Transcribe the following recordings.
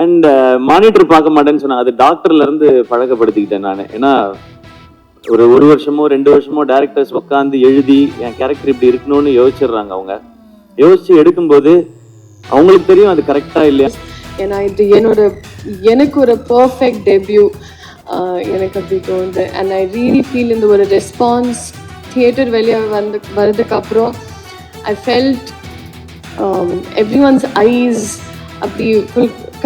And monitor பார்க்க மாட்டேன்னு சொன்னாங்க. அது டாக்டர்ல இருந்து பழக்கப்படுத்திக்கிட்டேன் நான். ஏன்னா ஒரு வருஷமோ 2 வருஷமோ டைரக்டர்ஸ் உட்காந்து எழுதி என் கேரக்டர் இப்படி இருக்கணும்னு யோசிச்சிடுறாங்க. அவங்க யோசிச்சு எடுக்கும்போது அவங்களுக்கு தெரியும் அது கரெக்டா இல்லையா. ஏன்னா இது எனக்கு ஒரு பர்ஃபெக்ட் டெபியூ எனக்கு அப்படி தோணுது. அண்ட் ஐ ரியலி ஃபீல் இந்த ஒரு ரெஸ்பான்ஸ் தியேட்டர் வெளியே வர்றதுக்கு அப்புறம் I felt everyone's eyes அப்படி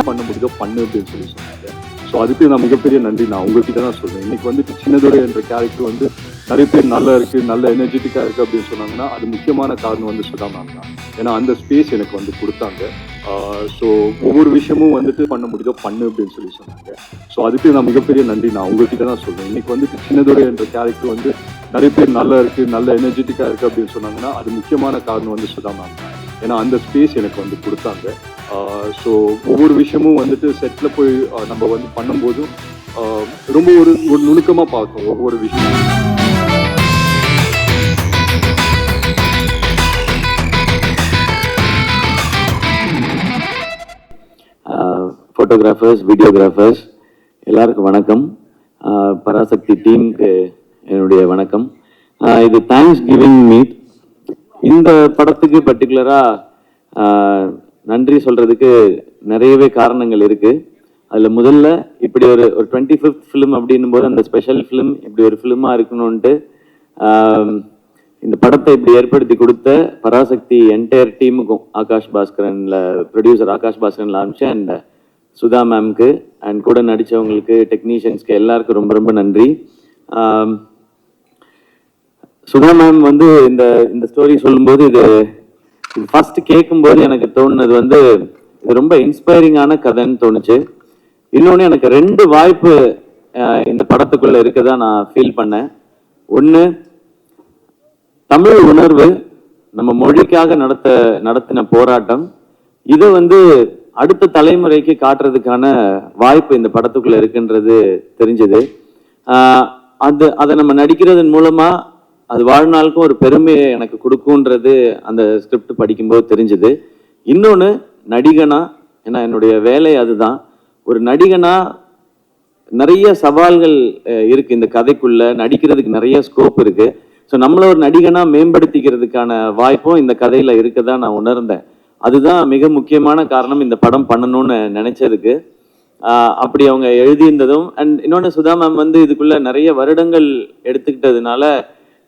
பண்ண முடியுதோ பண்ணு அப்படின்னு சொல்லி சொன்னாங்க. ஸோ அதுக்கு நான் மிகப்பெரிய நன்றி நான் உங்ககிட்ட தான் சொல்றேன். இன்னைக்கு வந்து சின்னதுரை என்ற கேரக்டர் வந்து நிறைய பேர் நல்லா இருக்கு, நல்ல எனர்ஜெட்டிக்கா இருக்கு அப்படின்னு சொன்னாங்கன்னா அது முக்கியமான காரணம் வந்து சுதா மேம் தான். ஏன்னா அந்த ஸ்பேஸ் எனக்கு வந்து கொடுத்தாங்க. ஸோ ஒவ்வொரு விஷயமும் வந்துட்டு பண்ண முடியுதோ பண்ணு அப்படின்னு சொல்லி சொன்னாங்க. ஸோ அதுக்கு நான் மிகப்பெரிய நன்றி நான் உங்ககிட்ட தான் சொல்றேன். இன்னைக்கு வந்து சின்னதுரை என்ற கேரக்டர் வந்து நிறைய பேர் நல்லா இருக்கு, நல்ல எனர்ஜெட்டிக்கா இருக்கு அப்படின்னு சொன்னாங்கன்னா அது முக்கியமான காரணம் வந்து சுதா மேம் தான். ஏன்னா அந்த ஸ்பேஸ் எனக்கு வந்து கொடுத்தாங்க. ஸோ ஒவ்வொரு விஷயமும் வந்துட்டு செட்டில் போய் நம்ம வந்து பண்ணும்போதும் ரொம்ப ஒரு நுணுக்கமாக பார்த்தோம் ஒவ்வொரு விஷயம். ஃபோட்டோகிராஃபர்ஸ், வீடியோகிராஃபர்ஸ் எல்லாருக்கும் வணக்கம். பராசக்தி டீமுக்கு என்னுடைய வணக்கம். இது தேங்க்ஸ் கிவிங் மீட். இந்த படத்துக்கு பர்டிகுலராக நன்றி சொல்றதுக்கு நிறையவே காரணங்கள் இருக்கு. அதில் முதல்ல இப்படி ஒரு 25th ஃபிலிம் அப்படின்னும் போது அந்த ஸ்பெஷல் ஃபிலிம் இப்படி ஒரு ஃபிலிமாக இருக்கணும்ன்ட்டு இந்த படத்தை இப்படி ஏற்படுத்தி கொடுத்த பராசக்தி என்டையர் டீமுக்கும், ஆகாஷ் பாஸ்கரன்ல ப்ரொடியூசர் ஆகாஷ் பாஸ்கரன்ல ஆரம்பிச்சு அண்ட் சுதா மேம்க்கு அண்ட் கூட நடித்தவங்களுக்கு, டெக்னீஷியன்ஸ்க்கு எல்லாருக்கும் ரொம்ப ரொம்ப நன்றி. சுதா மேம் வந்து இந்த ஸ்டோரி சொல்லும்போது இது ஃபர்ஸ்ட் கேட்கும்போது எனக்கு தோணுனது வந்து இது ரொம்ப இன்ஸ்பைரிங்கான கதைன்னு தோணுச்சு. இன்னொன்று எனக்கு 2 வாய்ப்பு இந்த படத்துக்குள்ள இருக்கதா நான் ஃபீல் பண்ணேன். ஒன்று, தமிழ் உணர்வு, நம்ம மொழிக்காக நடத்தின போராட்டம், இதை வந்து அடுத்த தலைமுறைக்கு காட்டுறதுக்கான வாய்ப்பு இந்த படத்துக்குள்ள இருக்குன்றது தெரிஞ்சது. அதை நம்ம நடிக்கிறதன் மூலமா அது வாழ்நாளுக்கும் ஒரு பெருமையை எனக்கு கொடுக்குன்றது அந்த ஸ்கிரிப்ட் படிக்கும்போது தெரிஞ்சது. இன்னொன்று, நடிகனா, ஏன்னா என்னுடைய வேலை அதுதான், ஒரு நடிகனா நிறைய சவால்கள் இருக்கு இந்த கதைக்குள்ள, நடிக்கிறதுக்கு நிறைய ஸ்கோப் இருக்கு. ஸோ நம்மள ஒரு நடிகனா மேம்படுத்திக்கிறதுக்கான வாய்ப்பும் இந்த கதையில இருக்கதான் நான் உணர்ந்தேன். அதுதான் மிக முக்கியமான காரணம் இந்த படம் பண்ணணும்னு நினைச்சதுக்கு. அப்படி அவங்க எழுதியிருந்ததும் அண்ட் இன்னொன்று, சுதா மேம் வந்து இதுக்குள்ள நிறைய வருடங்கள் எடுத்துக்கிட்டதுனால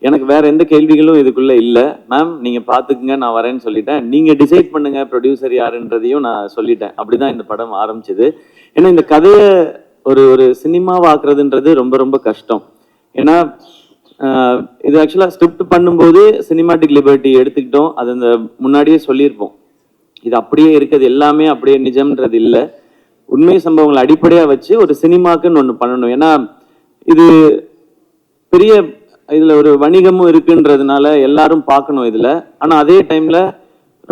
எனக்கு வேற எந்த கேள்விகளும் இதுக்குள்ள இல்லை. மேம் நீங்க பாத்துக்குங்க, நான் வரேன்னு சொல்லிட்டேன். நீங்க டிசைட் பண்ணுங்க ப்ரொடியூசர் யாருன்றதையும் நான் சொல்லிட்டேன். அப்படிதான் இந்த படம் ஆரம்பிச்சது. ஏன்னா இந்த கதையை ஒரு சினிமாவாக்குறதுன்றது ரொம்ப ரொம்ப கஷ்டம். ஏன்னா இது ஆக்சுவலா ஸ்கிரிப்ட் பண்ணும்போது சினிமாட்டிக் லிபர்ட்டி எடுத்துக்கிட்டோம். அது அந்த முன்னாடியே சொல்லியிருப்போம், இது அப்படியே இருக்குது, எல்லாமே அப்படியே நிஜம்ன்றது இல்லை. உண்மை சம்பவங்களை அடிப்படையா வச்சு ஒரு சினிமாக்குன்னு ஒன்று பண்ணணும். ஏன்னா இது பெரிய இதுல ஒரு வணிகமும் இருக்குன்றதுனால எல்லாரும் பார்க்கணும் இதுல. ஆனா அதே டைம்ல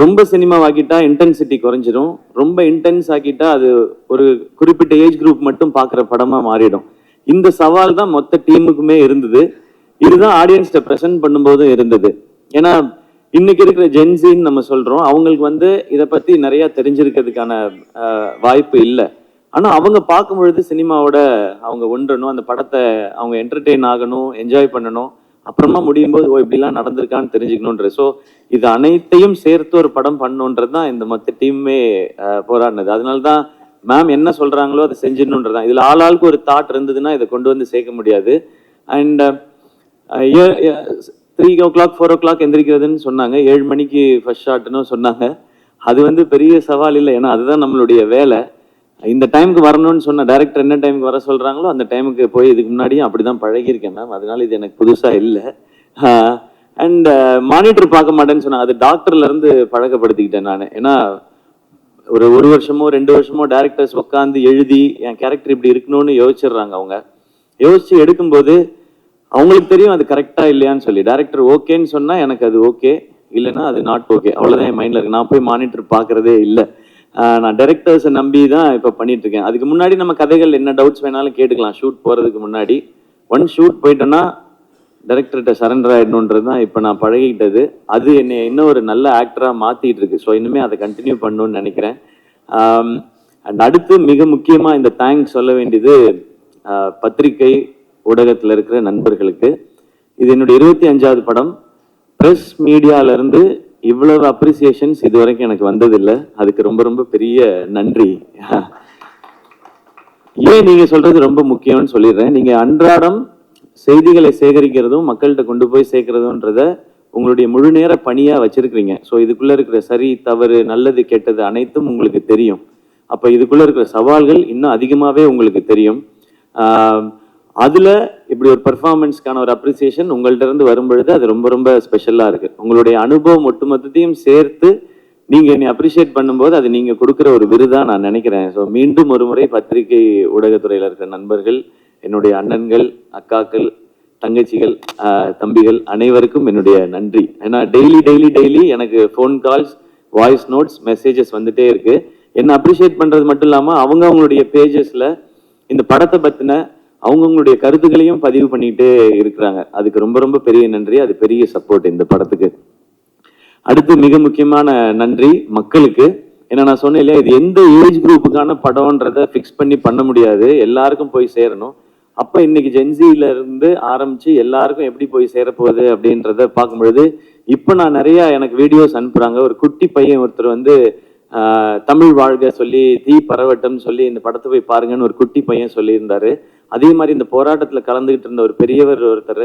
ரொம்ப சினிமாவாக்கிட்டா இன்டென்சிட்டி குறைஞ்சிடும், ரொம்ப இன்டென்ஸ் ஆக்கிட்டா அது ஒரு குறிப்பிட்ட ஏஜ் குரூப் மட்டும் பார்க்குற படமா மாறிடும். இந்த சவால் தான் மொத்த டீமுக்குமே இருந்தது. இதுதான் ஆடியன்ஸ்ட ப்ரெசென்ட் பண்ணும்போதும் இருந்தது. ஏன்னா இன்னைக்கு இருக்கிற ஜென்சின்னு நம்ம சொல்றோம், அவங்களுக்கு வந்து இதை பத்தி நிறைய தெரிஞ்சிருக்கிறதுக்கான வாய்ப்பு இல்லை. ஆனா அவங்க பார்க்கும் பொழுது சினிமாவோட அவங்க ஒன்றணும், அந்த படத்தை அவங்க என்டர்டெயின் ஆகணும், என்ஜாய் பண்ணணும், அப்புறமா முடியும் போது இப்படிலாம் நடந்திருக்கான்னு தெரிஞ்சுக்கணுன்ற. ஸோ இது அனைத்தையும் சேர்த்து ஒரு படம் பண்ணணுன்றது தான் இந்த மொத்த டீமே போராடினது. அதனால்தான் மேம் என்ன சொல்றாங்களோ அதை செஞ்சிடணுன்றதான். இதுல ஆளாளுக்கு ஒரு தாட் இருந்ததுன்னா இதை கொண்டு வந்து சேர்க்க முடியாது. அண்ட் 3 o'clock 4 o'clock எந்திரிக்கிறதுன்னு சொன்னாங்க. 7 மணிக்கு ஃபர்ஸ்ட் ஷாட்னு சொன்னாங்க. அது வந்து பெரிய சவால் இல்லை, ஏன்னா அதுதான் நம்மளுடைய வேலை. இந்த டைமுக்கு வரணும்னு சொன்ன டைரக்டர் என்ன டைமுக்கு வர சொல்றாங்களோ அந்த டைமுக்கு போய் இதுக்கு முன்னாடியும் அப்படிதான் பழகியிருக்கேன் மேம். அதனால இது எனக்கு புதுசா இல்லை. அண்ட் மானிட்டர் பார்க்க மாட்டேன்னு சொன்னாங்க. அது டாக்டர்ல இருந்து பழக்கப்படுத்திக்கிட்டேன் நான். ஏன்னா ஒரு வருஷமோ 2 வருஷமோ டைரக்டர்ஸ் உட்காந்து எழுதி என் கேரக்டர் இப்படி இருக்கணும்னு யோசிச்சிடுறாங்க. அவங்க யோசிச்சு எடுக்கும்போது அவங்களுக்கு தெரியும் அது கரெக்டா இல்லையான்னு சொல்லி. டைரக்டர் ஓகேன்னு சொன்னா எனக்கு அது ஓகே, இல்லைன்னா அது நாட் ஓகே, அவ்வளவுதான் என் மைண்ட்ல இருக்கு. நான் போய் மானிட்டர் பார்க்கறதே இல்லை. நான் டைரக்டர்ஸை நம்பி தான் இப்போ பண்ணிட்டு இருக்கேன். அதுக்கு முன்னாடி நம்ம கதைகள் என்ன டவுட்ஸ் வேணாலும் கேட்டுக்கலாம். ஷூட் போறதுக்கு முன்னாடி ஒன் ஷூட் போயிட்டோன்னா டைரக்டர்கிட்ட சரண்டர் ஆயிடணுன்றது தான் இப்போ நான் பழகிக்கிட்டது. அது என்னை இன்னும் ஒரு நல்ல ஆக்டரா மாத்திட்டு இருக்கு. ஸோ இனிமே அதை கண்டினியூ பண்ணணும்னு நினைக்கிறேன். அண்ட் அடுத்து மிக முக்கியமா இந்த தேங்க்ஸ் சொல்ல வேண்டியது பத்திரிகை ஊடகத்தில் இருக்கிற நண்பர்களுக்கு. இது என்னுடைய 25வது படம். ப்ரெஸ் மீடியால இருந்து இவ்வளவு அப்ரிசியேஷன்ஸ் இது வரைக்கும் எனக்கு வந்ததில்லை. அதுக்கு ரொம்ப ரொம்ப பெரிய நன்றி. ஏன் நீங்க சொல்றது ரொம்ப முக்கியம்னு சொல்லிடுறேன். நீங்க அன்றாடம் செய்திகளை சேகரிக்கிறதும் மக்கள்கிட்ட கொண்டு போய் சேர்க்கிறதுன்றத உங்களுடைய முழு நேர பணியா வச்சிருக்கிறீங்க. ஸோ இதுக்குள்ள இருக்கிற சரி தவறு நல்லது கெட்டது அனைத்தும் உங்களுக்கு தெரியும். அப்ப இதுக்குள்ள இருக்கிற சவால்கள் இன்னும் அதிகமாவே உங்களுக்கு தெரியும். அதுல இப்படி ஒரு பெர்ஃபார்மன்ஸ்க்கான ஒரு அப்ரிசியேஷன் உங்கள்ட்ட இருந்து வரும்பொழுது அது ரொம்ப ரொம்ப ஸ்பெஷலா இருக்கு. உங்களுடைய அனுபவம் ஒட்டுமொத்தத்தையும் சேர்த்து நீங்க என்னை அப்ரிஷியேட் பண்ணும்போது அது நீங்க கொடுக்குற ஒரு விருதா நான் நினைக்கிறேன். ஸோ மீண்டும் ஒரு முறை பத்திரிகை ஊடகத்துறையில இருக்கிற நண்பர்கள், என்னுடைய அண்ணன்கள், அக்காக்கள், தங்கச்சிகள், தம்பிகள் அனைவருக்கும் என்னுடைய நன்றி. ஏன்னா டெய்லி எனக்கு phone calls, voice notes, messages வந்துட்டே இருக்கு. என்ன அப்ரிஷியேட் பண்றது மட்டும் இல்லாம அவங்களுடைய பேஜஸ்ல இந்த படத்தை பத்தின அவங்களுடைய கருத்துக்களையும் பதிவு பண்ணிட்டு இருக்கிறாங்க. அதுக்கு ரொம்ப ரொம்ப பெரிய நன்றி. அது பெரிய சப்போர்ட் இந்த படத்துக்கு. அடுத்து மிக முக்கியமான நன்றி மக்களுக்கு. ஏன்னா நான் சொன்னேன் இல்லையா, இது எந்த ஏஜ் குரூப்புக்கான படம்ன்றதை ஃபிக்ஸ் பண்ணி பண்ண முடியாது, எல்லாருக்கும் போய் சேரணும். அப்ப இன்னைக்கு ஜென்சியில இருந்து ஆரம்பிச்சு எல்லாருக்கும் எப்படி போய் சேரப்போகுது அப்படின்றத பார்க்கும்பொழுது இப்ப நான் நிறைய எனக்கு வீடியோஸ் அனுப்புறாங்க. ஒரு குட்டி பையன் ஒருத்தர் வந்து தமிழ் வாழ்க சொல்லி தீ பரவட்டம் சொல்லி இந்த படத்தை போய் பாருங்கன்னு ஒரு குட்டி பையன் சொல்லியிருந்தாரு. அதே மாதிரி இந்த போராட்டத்துல கலந்துகிட்டு இருந்த ஒரு பெரியவர் ஒருத்தர்,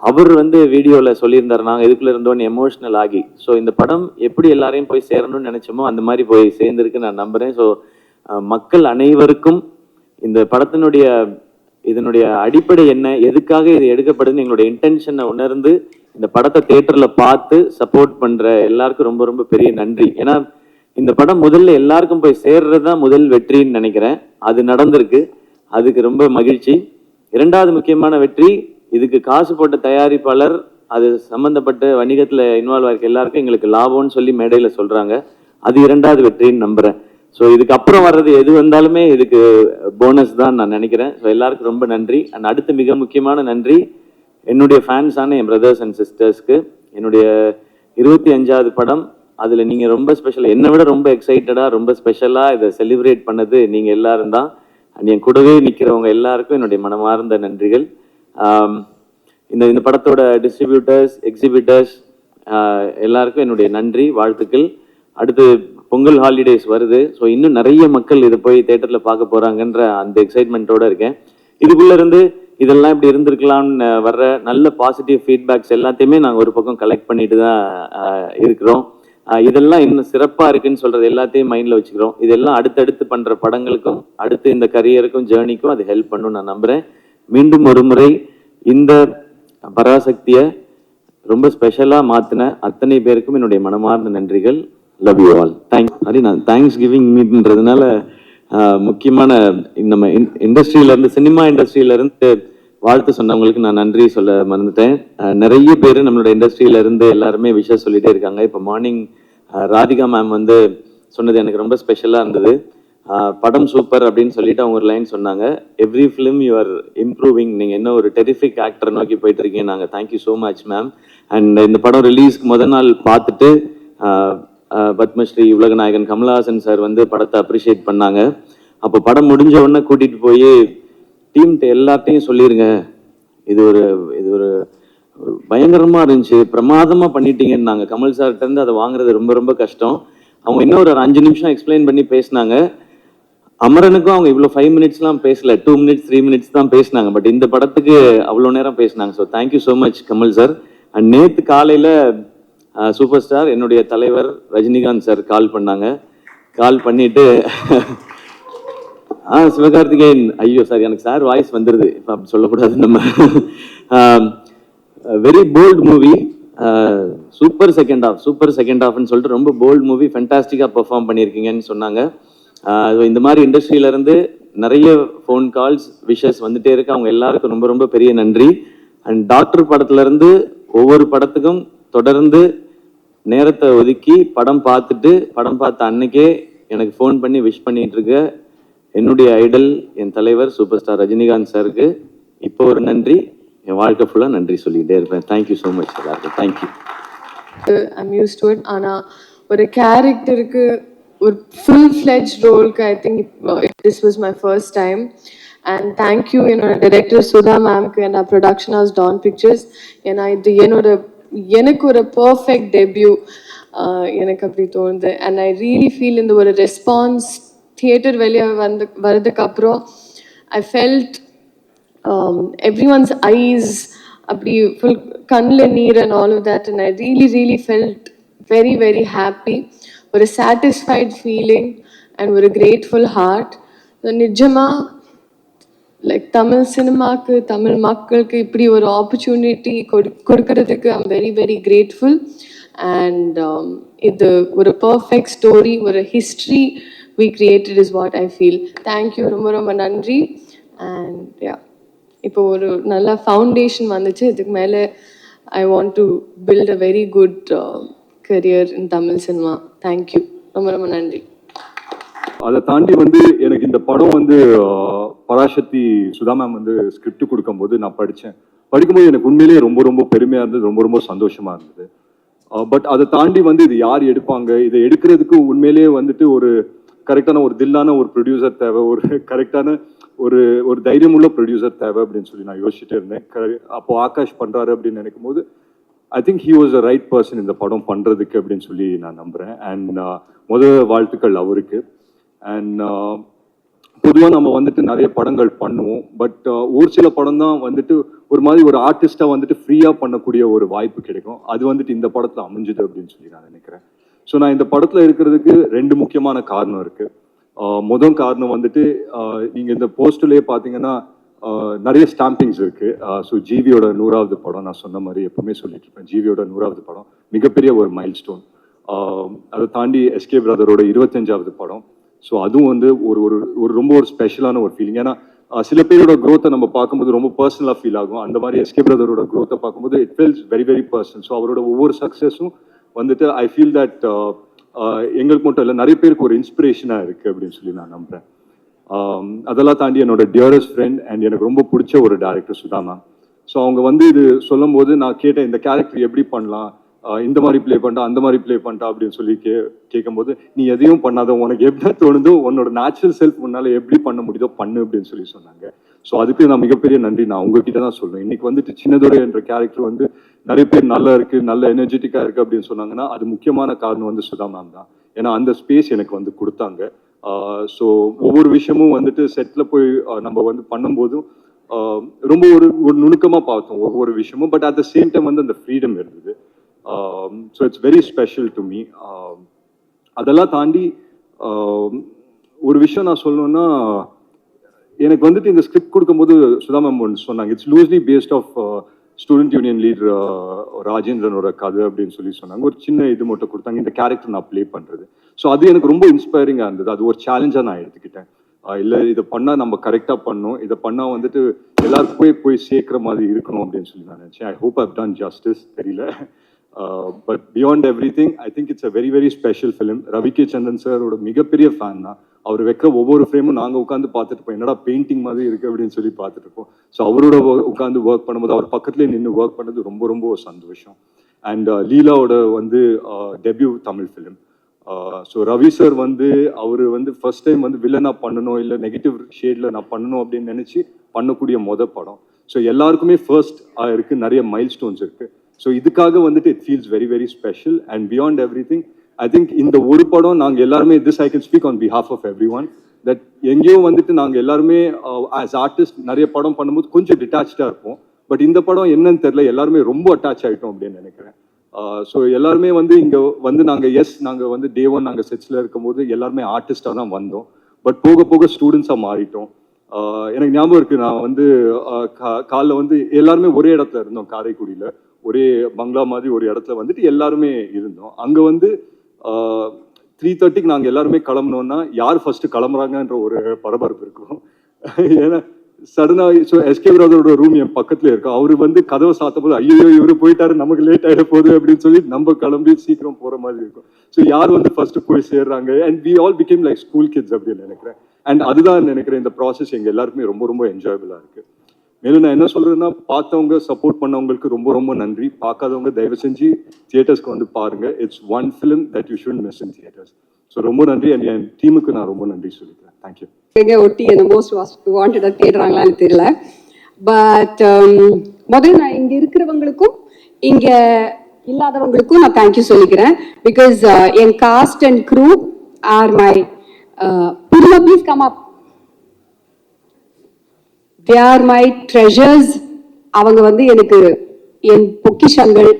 அவர் வந்து வீடியோல சொல்லியிருந்தாரு, நாங்கள் இதுக்குள்ள இருந்தோன்னு எமோஷனல் ஆகி. ஸோ இந்த படம் எப்படி எல்லாரையும் போய் சேரணும்னு நினைச்சோமோ அந்த மாதிரி போய் சேர்ந்துருக்கு நான் நம்புறேன். ஸோ மக்கள் அனைவருக்கும் இந்த படத்தினுடைய இதனுடைய அடிப்படை என்ன, எதுக்காக இது எடுக்கப்படுதுன்னு எங்களுடைய இன்டென்ஷனை உணர்ந்து இந்த படத்தை தியேட்டர்ல பார்த்து சப்போர்ட் பண்ற எல்லாருக்கும் ரொம்ப ரொம்ப பெரிய நன்றி. ஏன்னா இந்த படம் முதல்ல எல்லாருக்கும் போய் சேர்றதுதான் முதல் வெற்றின்னு நினைக்கிறேன். அது நடந்திருக்கு, அதுக்கு ரொம்ப மகிழ்ச்சி. இரண்டாவது முக்கியமான வெற்றி, இதுக்கு காசு போட்ட தயாரிப்பாளர், அது சம்பந்தப்பட்ட வணிகத்துல இன்வால்வ் ஆயிருக்க எல்லாருக்கும் எங்களுக்கு லாபம்னு சொல்லி மேடையில சொல்றாங்க. அது இரண்டாவது வெற்றின்னு நம்புறேன். ஸோ இதுக்கு அப்புறம் வர்றது எது வந்தாலுமே இதுக்கு போனஸ் தான் நான் நினைக்கிறேன். ஸோ எல்லாருக்கும் ரொம்ப நன்றி. அண்ட் அடுத்து மிக முக்கியமான நன்றி என்னுடைய ஃபேன்ஸான என் பிரதர்ஸ் அண்ட் சிஸ்டர்ஸ்க்கு. என்னுடைய 25வது படம், அதுல நீங்க ரொம்ப ஸ்பெஷல், என்னை விட ரொம்ப எக்ஸைட்டடா ரொம்ப ஸ்பெஷலா இதை செலிப்ரேட் பண்ணது நீங்க எல்லாரும் தான். அண்ட் என் கூடவே நிற்கிறவங்க எல்லாருக்கும் என்னுடைய மனமார்ந்த நன்றிகள். இந்த படத்தோட டிஸ்ட்ரிபியூட்டர்ஸ், எக்ஸிபிட்டர்ஸ் எல்லாருக்கும் என்னுடைய நன்றி, வாழ்த்துக்கள். அடுத்து பொங்கல் ஹாலிடேஸ் வருது. ஸோ இன்னும் நிறைய மக்கள் இதை போய் தேட்டர்ல பார்க்க போறாங்கன்ற அந்த எக்ஸைட்மெண்ட்டோட இருக்கேன். இதுக்குள்ள இருந்து இதெல்லாம் இப்படி இருந்திருக்கலாம்னு வர்ற நல்ல பாசிட்டிவ் ஃபீட்பேக்ஸ் எல்லாத்தையுமே நாங்கள் ஒரு பக்கம் கலெக்ட் பண்ணிட்டு தான் இருக்கிறோம். இதெல்லாம் இன்னும் சிறப்பா இருக்குன்னு சொல்றது எல்லாத்தையும் மைண்ட்ல வச்சுக்கிறோம். இதெல்லாம் அடுத்தடுத்து பண்ற படங்களுக்கும் அடுத்து இந்த கரியருக்கும் ஜேர்னிக்கும் அது ஹெல்ப் பண்ணும் நான் நம்புறேன். மீண்டும் ஒரு முறை இந்த பராசக்தியை ரொம்ப ஸ்பெஷலா மாத்தின அத்தனை பேருக்கும் என்னுடைய மனமார்ந்த நன்றிகள். Love you all. நான் தேங்க்ஸ் கிவிங் மீட்ன்றதுனால முக்கியமான நம்ம இண்டஸ்ட்ரியில இருந்து, சினிமா இண்டஸ்ட்ரியில இருந்து வாழ்த்து சொன்னவங்களுக்கு நான் நன்றி சொல்ல மறந்துட்டேன். நிறைய பேர் நம்மளோட இண்டஸ்ட்ரியில இருந்து எல்லாருமே விஷயம் சொல்லிட்டே இருக்காங்க. இப்போ மார்னிங் ராதிகா மேம் வந்து சொன்னது எனக்கு ரொம்ப ஸ்பெஷலா இருந்தது. படம் சூப்பர் அப்படின்னு சொல்லிட்டு அவங்க ஒரு லைன் சொன்னாங்க, every film you are improving, நீங்க என்ன ஒரு டெரிஃபிக் ஆக்டர் நோக்கி போயிட்டு இருக்கீங்க. நாங்கள் thank you so much ma'am. And இந்த படம் ரிலீஸ்க்கு முதல் நாள் பார்த்துட்டு பத்மஸ்ரீ உலகநாயகன் கமலஹாசன் சார் வந்து படத்தை அப்ரிஷியேட் பண்ணாங்க. அப்போ படம் முடிஞ்ச உடனே கூட்டிட்டு போய் டீம்கிட்ட எல்லாத்தையும் சொல்லிருங்க, இது ஒரு பயங்கரமா இருந்துச்சு, பிரமாதமா பண்ணிட்டீங்கன்னு. நாங்கள் கமல் சார்கிட்ட இருந்து அதை வாங்குறது ரொம்ப ரொம்ப கஷ்டம். அவங்க இன்னும் ஒரு 5 நிமிஷம் எக்ஸ்பிளைன் பண்ணி பேசினாங்க. அமரனுக்கும் அவங்க இவ்வளோ 5 மினிட்ஸ்லாம் பேசல, 2 மினிட்ஸ் 3 மினிட்ஸ் தான் பேசினாங்க. பட் இந்த படத்துக்கு அவ்வளோ நேரம் பேசினாங்க. So thank you so much Kamal sir. And நேற்று காலையில் சூப்பர் ஸ்டார் என்னுடைய தலைவர் ரஜினிகாந்த் சார் கால் பண்ணாங்க. கால் பண்ணிட்டு சிவகார்த்திகேயன், ஐயோ சார் எனக்கு சார் வாய்ஸ் வந்துடுது, இப்போ அப்படி சொல்லக்கூடாது நம்ம. Very bold movie, super second ஹாஃப்னு சொல்லிட்டு ரொம்ப போல்ட் மூவி, ஃபென்டாஸ்டிக்காக பெர்ஃபார்ம் பண்ணியிருக்கீங்கன்னு சொன்னாங்க. இந்த மாதிரி இண்டஸ்ட்ரியில இருந்து நிறைய ஃபோன் கால்ஸ், விஷஸ் வந்துட்டே இருக்கு. அவங்க எல்லாருக்கும் ரொம்ப ரொம்ப பெரிய நன்றி. அண்ட் டாக்டர் படத்துல இருந்து ஒவ்வொரு படத்துக்கும் தொடர்ந்து நேரத்தை ஒதுக்கி படம் பார்த்த அன்னைக்கே எனக்கு ஃபோன் பண்ணி விஷ் பண்ணிட்டு இருக்க என்னுடைய ஐடல், என் தலைவர் சூப்பர் ஸ்டார் ரஜினிகாந்த் சாருக்கு இப்போ ஒரு நன்றி, என் வாழ்க்கை ஃபுல்லாக நன்றி சொல்லிக்கிட்டே இருப்பேன். தேங்க்யூ ஸோ மச் எல்லாருக்கும். Thank you. I'm used to it. ஆனால் ஒரு கேரக்டருக்கு ஒரு full-fledged role. I think this was my first time. And thank you, director Sudha ma'am and our production house Dawn Pictures. ஏன்னா இது எனக்கு ஒரு perfect debut. எனக்கு அப்படி தோணுது. And I really feel இந்த ஒரு response தியேட்டர் வெளியே வரதுக்கு அப்புறம் I felt everyone's eyes அப்படி full கண்ணில் நீர் and all of that, and I really felt very very happy, ஒரு satisfied feeling and ஒரு grateful heart. நிஜமா லைக் தமிழ் சினிமாக்கு தமிழ் மக்களுக்கு இப்படி ஒரு ஆப்பர்ச்சுனிட்டி கொடுக்கறதுக்கு I'm very very grateful. And இது ஒரு பர்ஃபெக்ட் ஸ்டோரி, ஒரு history we created is what I feel. Thank you, ரொம்ப ரொம்ப நன்றி. அண்ட் யா, இப்போ ஒரு நல்ல ஃபவுண்டேஷன் வந்துச்சு. இதுக்கு மேலே I want to build a very good career in Tamil cinema. Thank you, ரொம்ப ரொம்ப நன்றி. அதை தாண்டி வந்து எனக்கு இந்த படம் வந்து பராசக்தி சுதா மேம் வந்து ஸ்கிரிப்ட் கொடுக்கும்போது நான் படிக்கும்போது எனக்கு உண்மையிலேயே ரொம்ப ரொம்ப பெருமையாக இருந்தது, ரொம்ப ரொம்ப சந்தோஷமா இருந்தது. பட் அதை தாண்டி வந்து இது யார் எடுப்பாங்க, இதை எடுக்கிறதுக்கு உண்மையிலேயே வந்துட்டு ஒரு கரெக்டான ஒரு தில்லான ஒரு ப்ரொடியூசர் தேவை, ஒரு கரெக்டான ஒரு தைரியமுள்ள ப்ரொடியூசர் தேவை அப்படின்னு சொல்லி நான் யோசிச்சுட்டே இருந்தேன். அப்போ ஆகாஷ் பண்றாரு அப்படின்னு நினைக்கும் போது I think he was a right person இந்த படம் பண்றதுக்கு அப்படின்னு சொல்லி நான் நம்புறேன். அண்ட் முதல் வாழ்த்துக்கள் அவருக்கு. அண்ட் பொதுவாக நம்ம வந்துட்டு நிறைய படங்கள் பண்ணுவோம், பட் ஒரு சில படம் தான் வந்துட்டு ஒரு மாதிரி ஒரு ஆர்டிஸ்டா வந்துட்டு ஃப்ரீயா பண்ணக்கூடிய ஒரு வாய்ப்பு கிடைக்கும். அது வந்துட்டு இந்த படத்துல அமைஞ்சுது அப்படின்னு சொல்லி நான் நினைக்கிறேன். ஸோ நான் இந்த படத்துல இருக்கிறதுக்கு ரெண்டு முக்கியமான காரணம் இருக்கு. முதல் காரணம் வந்துட்டு நீங்க இந்த போஸ்டர்லயே பாத்தீங்கன்னா நிறைய ஸ்டாம்பிங்ஸ் இருக்கு. ஸோ ஜிவியோட 100வது படம், நான் சொன்ன மாதிரி எப்பவுமே சொல்லிட்டு இருப்பேன், ஜிவியோட 100வது படம் மிகப்பெரிய ஒரு மைல் ஸ்டோன். அதை தாண்டி எஸ்கே பிரதரோட 25வது படம். ஸோ அதுவும் வந்து ஒரு ரொம்ப ஒரு ஸ்பெஷலான ஒரு ஃபீலிங். ஏன்னா சில பேரோட க்ரோத்தை நம்ம பார்க்கும்போது ரொம்ப பர்சனலாக ஃபீல் ஆகும். அந்த மாதிரி எஸ்கே பிரதரோட க்ரோத்தை பார்க்கும்போது it feels very very personal. So அவரோட ஒவ்வொரு சக்ஸஸும் வந்துட்டு ஐ ஃபீல் தட் எங்களுக்கு மட்டும் இல்லை, நிறைய பேருக்கு ஒரு இன்ஸ்பிரேஷனாக இருக்குது அப்படின்னு சொல்லி நான் நம்புகிறேன். அதெல்லாம் தாண்டி என்னோட டியரஸ்ட் ஃப்ரெண்ட் அண்ட் எனக்கு ரொம்ப பிடிச்ச ஒரு டேரக்டர் சுதா மேம். ஸோ அவங்க வந்து இது சொல்லும் போது நான் கேட்டேன், இந்த கேரக்டர் எப்படி பண்ணலாம், இந்த மாதிரி ப்ளே பண்ணிட்டா அந்த மாதிரி ப்ளே பண்ணிட்டா அப்படின்னு சொல்லி கேட்கும்போது, நீ எதையும் பண்ணாத, உனக்கு எப்படி தோணுதோ உன்னோட நேச்சுரல் செல்ஃப் முன்னால எப்படி பண்ண முடியுதோ பண்ணு அப்படின்னு சொல்லி சொன்னாங்க. ஸோ அதுக்கு நான் மிகப்பெரிய நன்றி நான் உங்ககிட்ட தான் சொல்லுவேன். இன்னைக்கு வந்துட்டு சின்னதுரை என்ற கேரக்டர் வந்து நிறைய பேர் நல்லா இருக்கு, நல்ல எனர்ஜெட்டிக்கா இருக்கு அப்படின்னு சொன்னாங்கன்னா அது முக்கியமான காரணம் வந்து சுதா மேம் தான். ஏன்னா அந்த ஸ்பேஸ் எனக்கு வந்து கொடுத்தாங்க. ஸோ ஒவ்வொரு விஷயமும் வந்துட்டு செட்ல போய் நம்ம வந்து பண்ணும்போதும் ரொம்ப ஒரு நுணுக்கமா பார்த்தோம் ஒவ்வொரு விஷயமும். But at the same time வந்து அந்த ஃப்ரீடம் இருந்தது. So it's very special to me. அதெல்லாம் தாண்டி ஒரு விஷயம் நான் சொல்லணும்னா, எனக்கு வந்துட்டு இந்த ஸ்கிரிப்ட் கொடுக்கும்போது சுதா மேம் ஒன்று சொன்னாங்க, it's loosely based of student union leader ராஜேந்திரனோட கதை அப்படின்னு சொல்லி சொன்னாங்க. ஒரு சின்ன இது மட்டும் கொடுத்தாங்க, இந்த கேரக்டர் நான் ப்ளே பண்ணுறது. ஸோ அது எனக்கு ரொம்ப இன்ஸ்பைரிங்காக இருந்தது. அது ஒரு சேலஞ்சாக நான் எடுத்துக்கிட்டேன். இல்லை இதை பண்ணால் நம்ம கரெக்டாக பண்ணணும், இதை பண்ணால் வந்துட்டு எல்லாருக்குமே போய் சேர்க்குற மாதிரி இருக்கணும் அப்படின்னு சொல்லி நான் நினச்சேன். I hope I've done justice, தெரியல. But beyond everything I think it's a very very special film. Ravi K Chandran சாரோட மிகப்பெரிய ஃபேன் தான். அவர் வைக்கிற ஒவ்வொரு ஃப்ரேமும் நாங்கள் உட்காந்து பார்த்துட்டு இருப்போம், என்னடா பெயிண்டிங் மாதிரி இருக்கு அப்படின்னு சொல்லி பார்த்துட்டு இருப்போம். ஸோ அவரோட உட்காந்து ஒர்க் பண்ணும்போது அவர் பக்கத்துலேயே நின்று ஒர்க் பண்ணது ரொம்ப ரொம்ப சந்தோஷம். அண்ட் லீலாவோட வந்து debut Tamil film. So Ravi sir வந்து அவர் வந்து ஃபர்ஸ்ட் டைம் வந்து வில்லனா பண்ணணும், இல்லை நெகட்டிவ் ஷேட்ல நான் பண்ணணும் அப்படின்னு நினைச்சு பண்ணக்கூடிய படம். ஸோ எல்லாருக்குமே ஃபர்ஸ்ட் இருக்கு, நிறைய மைல் ஸ்டோன்ஸ் இருக்கு. ஸோ இதுக்காக வந்துட்டு it feels very very special. And beyond everything I think இந்த ஒரு படம் நாங்கள் எல்லாருமே this I can speak on behalf of everyone that எங்கேயோ வந்துட்டு நாங்கள் எல்லாருமே ஆஸ் ஆர்டிஸ்ட் நிறைய படம் பண்ணும்போது கொஞ்சம் டிட்டாச்சாக இருப்போம். பட் இந்த படம் என்னன்னு தெரியல, எல்லாருமே ரொம்ப அட்டாச் ஆகிட்டோம் அப்படின்னு நினைக்கிறேன். ஸோ எல்லாருமே வந்து இங்கே வந்து நாங்கள் வந்து டே ஒன் நாங்கள் செட்ஸில் இருக்கும்போது எல்லாருமே ஆர்டிஸ்டாக தான் வந்தோம். பட் போக போக ஸ்டூடெண்ட்ஸாக மாறிட்டோம். எனக்கு ஞாபகம் இருக்குது, நான் வந்து காலைல வந்து எல்லாருமே ஒரே இடத்துல இருந்தோம், காரைக்குடியில் ஒரே பங்களா மாதிரி ஒரு இடத்துல வந்துட்டு எல்லாருமே இருந்தோம். அங்கே வந்து 3:30க்கு நாங்கள் எல்லாருமே கிளம்புனோம்னா யார் ஃபர்ஸ்ட் கிளம்புறாங்கன்ற ஒரு பரபரப்பு இருக்கும். ஏன்னா சடனாக ஸோ எஸ்கே பிரதரோட ரூம் என் பக்கத்துல இருக்கும். அவரு வந்து கதவை சாத்த போது ஐயோ இவரு போயிட்டாரு நமக்கு லேட் ஆகிட போகுது அப்படின்னு சொல்லி நம்ம கிளம்பி சீக்கிரம் போற மாதிரி இருக்கும். ஸோ யார் வந்து ஃபர்ஸ்ட் போய் சேர்றாங்க and we all become like school kids அப்படின்னு நினைக்கிறேன். அண்ட் அதுதான் நினைக்கிறேன் இந்த ப்ராசஸ் எங்க எல்லாருக்குமே ரொம்ப ரொம்ப என்ஜாயபிளா இருக்கு. மேலும் நான் என்ன சொல்றேன்னா, பார்த்தவங்க சப்போர்ட் பண்ணவங்களுக்கு ரொம்ப ரொம்ப நன்றி. பார்க்காதவங்க தயவு செஞ்சு தியேட்டர்ஸ்க்கு வந்து பாருங்க. It's one film that you should miss in theatres. So ரொம்ப நன்றி. அண்ட் என் டீமுக்கு நான் ரொம்ப நன்றி சொல்லிக்கிறேன். தேங்க்யூ. எங்கே ஒட்டி என்ன மோஸ்ட் வாண்டடாக தேடுறாங்களான்னு தெரியல. பட் முதல்ல நான் இங்கே இருக்கிறவங்களுக்கும் இங்கே இல்லாதவங்களுக்கும் நான் தேங்க்யூ சொல்லிக்கிறேன். பிகாஸ் என் cast and crew are my please come up, they are my treasures. அவங்க வந்து எனக்கு என் பொக்கிஷங்கள்.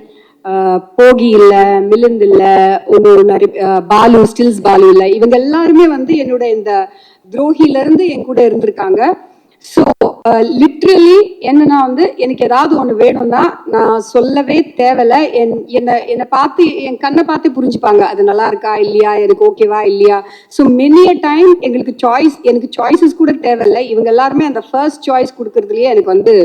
போகி இல்லை, மிலிந்த் இல்லை, ஒன்று நிறைய பாலு, ஸ்டில்ஸ் பாலு இல்லை, இவங்க எல்லாருமே வந்து என்னோட இந்த துரோகியிலேருந்து என் கூட இருந்திருக்காங்க. ஸோ லிட்ரலி என்னன்னா வந்து எனக்கு ஏதாவது ஒன்று வேணும்னா நான் சொல்லவே தேவையில்லை. என்னை பார்த்து என் கண்ணை பார்த்து புரிஞ்சுப்பாங்க அது நல்லா இருக்கா இல்லையா, எனக்கு ஓகேவா இல்லையா. ஸோ மெனி அ டைம் எனக்கு சாய்ஸஸ் கூட தேவையில்லை. இவங்க எல்லாருமே அந்த ஃபர்ஸ்ட் சாய்ஸ் கொடுக்கறதுலயே எனக்கு வந்து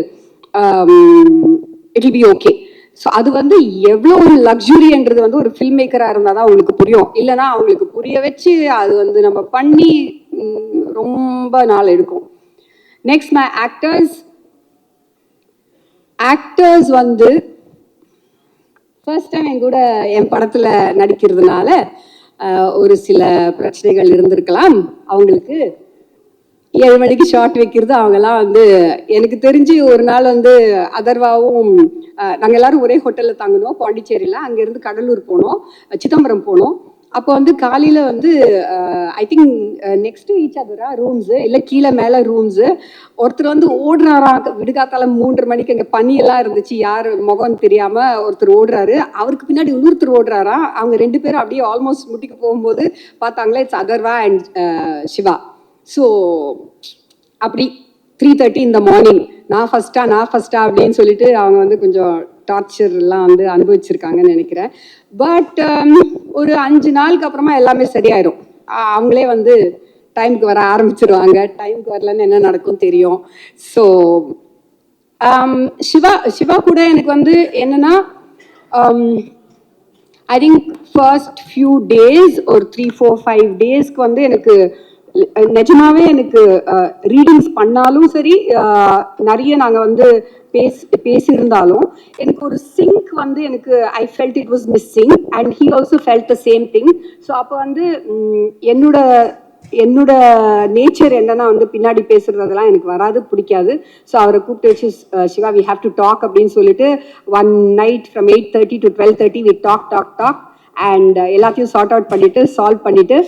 it will be okay. So அது வந்து எவ்வளோ ஒரு லக்ஸுரின்றது வந்து ஒரு ஃபில்ம் மேக்கராக இருந்தால் தான் அவங்களுக்கு புரியும். இல்லைன்னா அவங்களுக்கு புரிய வச்சு அது வந்து நம்ம பண்ணி ரொம்ப நாள் எடுக்கும். நெக்ஸ்ட் மை ஆக்டர்ஸ் வந்து ஃபர்ஸ்ட் டைம் என் கூட என் படத்தில் நடிக்கிறதுனால ஒரு சில பிரச்சனைகள் இருந்திருக்கலாம். அவங்களுக்கு 7 மணிக்கு ஷார்ட் வைக்கிறது அவங்கெல்லாம் வந்து எனக்கு தெரிஞ்சு ஒரு நாள் வந்து அதர்வாவும் நாங்கள் எல்லாரும் ஒரே ஹோட்டலில் தங்கினோம் பாண்டிச்சேரியில். அங்கேருந்து கடலூர் போனோம், சிதம்பரம் போனோம். அப்போ வந்து காலையில் வந்து ஐ திங்க் நெக்ஸ்ட் ஈச் அதரா ரூம்ஸு இல்லை கீழே மேலே ரூம்ஸு. ஒருத்தர் வந்து ஓடுறாரா விடுகாத்தால 3:30 மணிக்கு. அங்கே பனியெல்லாம் இருந்துச்சு, யார் முகம் தெரியாமல் ஒருத்தர் ஓடுறாரு. அவருக்கு பின்னாடி இன்னொருத்தர் ஓடுறாரா. அவங்க 2 பேரும் அப்படியே ஆல்மோஸ்ட் முட்டிக்கு போகும்போது பார்த்தாங்களே it's Atharvaa and Siva. So அப்படி 3:30 இந்த மார்னிங் நான் ஃபஸ்ட்டா அப்படின்னு சொல்லிட்டு அவங்க வந்து கொஞ்சம் டார்ச்சர்லாம் வந்து அனுபவிச்சிருக்காங்கன்னு நினைக்கிறேன். பட் ஒரு 5 நாளுக்கு அப்புறமா எல்லாமே சரியாயிடும். அவங்களே வந்து டைமுக்கு வர ஆரம்பிச்சிருவாங்க. டைமுக்கு வரலன்னு என்ன நடக்கும் தெரியும். ஸோ சிவா கூட எனக்கு வந்து என்னன்னா I think first few days ஒரு 3-4-5 டேஸ்க்கு வந்து எனக்கு நிஜமாவே எனக்கு ரீடிங்ஸ் பண்ணாலும் சரி, நிறைய நாங்கள் வந்து பேசியிருந்தாலும் எனக்கு ஒரு சிங்க் வந்து எனக்கு I felt it was missing and he also felt the same thing. So அப்போ வந்து என்னோட நேச்சர் என்னன்னா வந்து பின்னாடி பேசுறது அதெல்லாம் எனக்கு வராது, பிடிக்காது. ஸோ அவரை கூப்பிட்டு வச்சு Siva we have to talk அப்படின்னு சொல்லிட்டு one night from 8:30 to 12:30 we talk and எல்லாத்தையும் சார்ட் அவுட் பண்ணிட்டு சால்வ் பண்ணிட்டு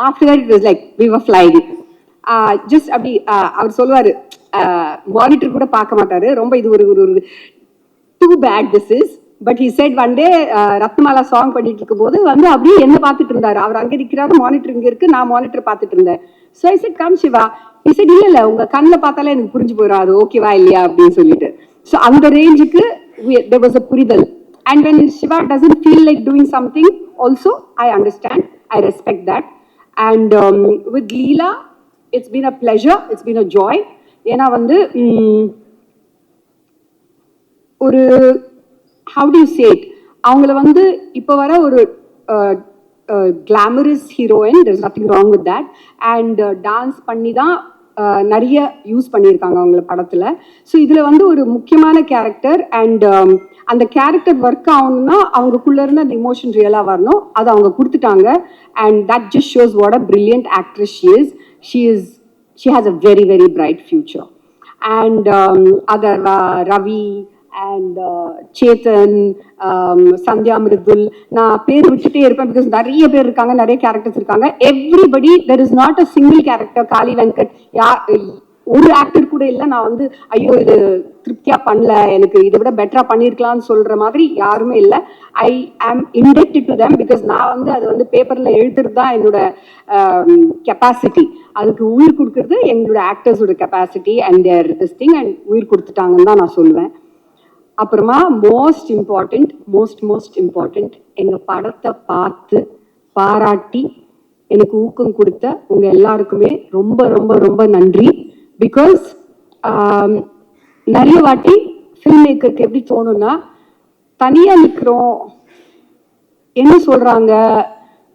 after that it was like we were flying. Just அப்படி அவர் சொல்லுவாரு, மானிட்டர் கூட பார்க்க மாட்டாரு. ரொம்ப இது ஒரு too bad this is. But he said one day Ratnamala song பண்ணிட்டு இருக்கும் போது வந்து அப்படியே என்ன பார்த்துட்டு இருந்தாரு. அவர் அங்கே இருக்கிறாரு, மானிட்டர் இங்கே இருக்கு, நான் மானிட்டர் பார்த்துட்டு இருந்தேன். So I said come Shiva. He said இல்லை உங்க கண்ணில் பார்த்தாலே எனக்கு புரிஞ்சு போயிடும் அது ஓகேவா இல்லையா அப்படின்னு சொல்லிட்டு. ஸோ அந்த ரேஞ்சுக்கு there was a புரிதல். And when Shiva doesn't feel like doing something also I understand, I respect that. And with Leela, it's been a pleasure, it's been a joy. ஏன்னா வந்து ஒரு how do you say it, அவங்கள வந்து இப்போ வர ஒரு glamorous heroine, there's nothing wrong with that. And dance பண்ணி தான் நிறைய யூஸ் பண்ணியிருக்காங்க அவங்கள படத்தில். ஸோ இதில் வந்து ஒரு முக்கியமான கேரக்டர் அண்ட் அந்த கேரக்டர் ஒர்க் ஆகணும்னா அவங்களுக்குள்ள இருந்து அந்த இமோஷன் ரியலாக வரணும். அதை அவங்க கொடுத்துட்டாங்க. And that just shows what a brilliant actress she has a very very bright future. And Adarva, Ravi and Chetan, Sandhya, Mridul, நான் பேர் விட்டுட்டே இருப்பேன் பிகாஸ் நிறைய பேர் இருக்காங்க, நிறைய கேரக்டர்ஸ் இருக்காங்க. Everybody, there is not a single character. காளி வெங்கட் ஒரு ஆக்டர் கூட இல்லை நான் வந்து ஐயோ இது திருப்தியா பண்ணல, எனக்கு இதை விட பெட்டரா பண்ணியிருக்கலாம்னு சொல்ற மாதிரி யாருமே இல்லை. ஐ ஆம் இண்டெக்டட் டு தெம் பிகாஸ் நான் வந்து அது வந்து பேப்பர்ல எழுதுறது தான் என்னோட கெப்பாசிட்டி. அதுக்கு உயிர் கொடுக்கறது எங்களோட ஆக்டர்ஸோட capacity and their this thing and உயிர் கொடுத்துட்டாங்கன்னு தான் நான் சொல்லுவேன். அப்புறமா மோஸ்ட் இம்பார்ட்டண்ட் எங்கள் படத்தை பார்த்து பாராட்டி எனக்கு ஊக்கம் கொடுத்த உங்கள் எல்லாருக்குமே ரொம்ப ரொம்ப ரொம்ப நன்றி. பிகாஸ் நிறைய வாட்டி ஃபில்ம் மேக்கருக்கு எப்படி தோணும்னா தனியாக நிற்கிறோம், என்ன சொல்கிறாங்க,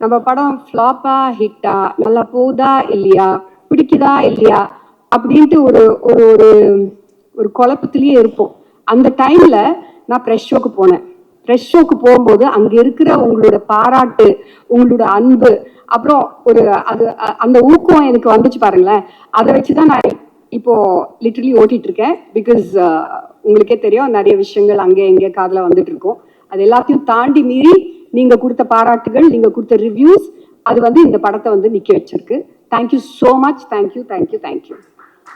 நம்ம படம் ஃப்ளாப்பா ஹிட்டா, நல்லா போகுதா இல்லையா, பிடிக்குதா இல்லையா அப்படின்ட்டு ஒரு ஒரு ஒரு குழப்பத்திலேயே இருப்போம். அந்த டைமில் நான் ப்ரெஷ் ஷோக்கு போனேன். ப்ரெஷ் ஷோக்கு போகும்போது அங்கே இருக்கிற உங்களோட பாராட்டு, உங்களோட அன்பு, அப்புறம் அந்த ஊக்கம் எனக்கு வந்துச்சு பாருங்களேன். அதை வச்சுதான் நான் இப்போ லிட்டரலி ஓட்டிட்டு இருக்கேன். பிகாஸ் உங்களுக்கே தெரியும் நிறைய விஷயங்கள் அங்கே எங்கே காதில் வந்துட்டு இருக்கோம். அது எல்லாத்தையும் தாண்டி மீறி நீங்க கொடுத்த பாராட்டுகள், நீங்க கொடுத்த ரிவ்யூஸ், அது இந்த படத்தை நிக்க வச்சிருக்கு. Thank you so much. தேங்க்யூ.